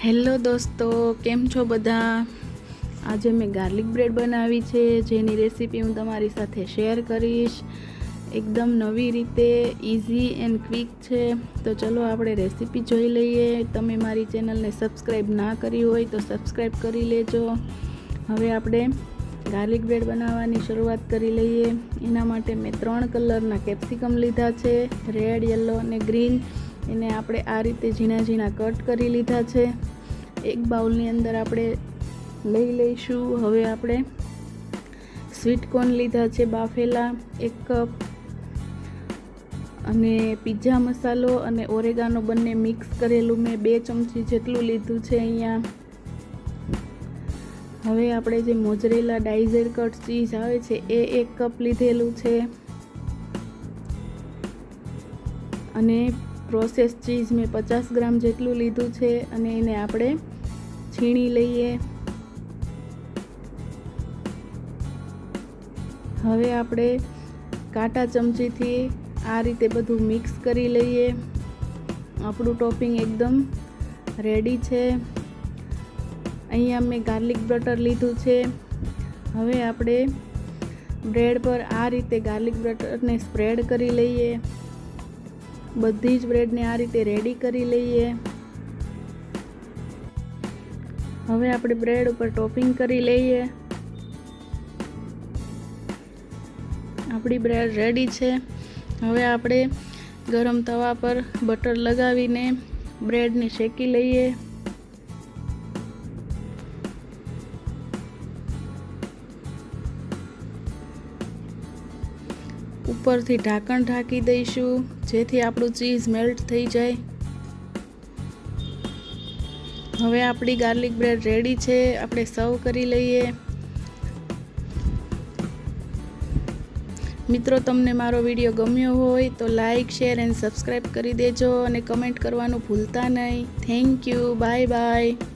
Hello દોસ્તો, કેમ છો બધા? આજે મેં ગાર્લિક બ્રેડ બનાવી છે, જેની રેસીપી હું તમારી સાથે શેર કરીશ. એકદમ નવી રીતે, ઇઝી એન્ડ ક્વિક છે. તો ચલો આપણે રેસીપી જોઈ લઈએ. તમે મારી ચેનલને સબસ્ક્રાઈબ ના કરી હોય તો સબસ્ક્રાઈબ કરી લેજો. હવે આપણે ગાર્લિક બ્રેડ બનાવવાની શરૂઆત કરી લઈએ. એના માટે મેં 3 કલરના કેપ્સિકમ લીધા છે, રેડ, યલો અને ગ્રીન. એને આપણે આ રીતે ઝીણા ઝીણા કટ કરી લીધા છે. એક બાઉલની અંદર આપણે લઈ લઈશું. હવે આપણે સ્વીટ કોર્ન લીધા છે બાફેલા 1 કપ, અને પિઝા મસાલો અને ઓરેગાનો બંને મિક્સ કરેલું મેં 2 ચમચી જેટલું લીધું છે અહીંયા. હવે આપણે જે મોઝરેલા ડાઇઝર કટ ચીઝ આવે છે એ 1 કપ લીધેલું છે, અને પ્રોસેસ ચીઝ મેં 50 ગ્રામ જેટલું લીધું છે, અને એને આપણે છીણી લઈએ. હવે આપણે કાંટા ચમચીથી આ રીતે બધું મિક્સ કરી લઈએ. આપણું ટોપિંગ એકદમ રેડી છે. અહીંયા મેં ગાર્લિક બટર લીધું છે. હવે આપણે બ્રેડ પર આ રીતે ગાર્લિક બટરને સ્પ્રેડ કરી લઈએ. બધી જ બ્રેડને આ રીતે રેડી કરી લઈએ. હવે આપણે બ્રેડ ઉપર ટોપિંગ કરી લઈએ. આપણી બ્રેડ રેડી છે. હવે આપણે ગરમ તવા પર બટર લગાવીને બ્રેડને શેકી લઈએ. ઉપરથી ઢાંકણ ઢાંકી દઈશું, જેથી આપણું ચીઝ મેલ્ટ થઈ જાય. હવે આપણી ગાર્લિક બ્રેડ રેડી છે. આપણે સર્વ કરી લઈએ. મિત્રો, તમને મારો વિડીયો ગમ્યો હોય તો લાઈક, શેર એન્ડ સબસ્ક્રાઈબ કરી દેજો, અને કમેન્ટ કરવાનું ભૂલતા નહીં. Thank you. Bye bye.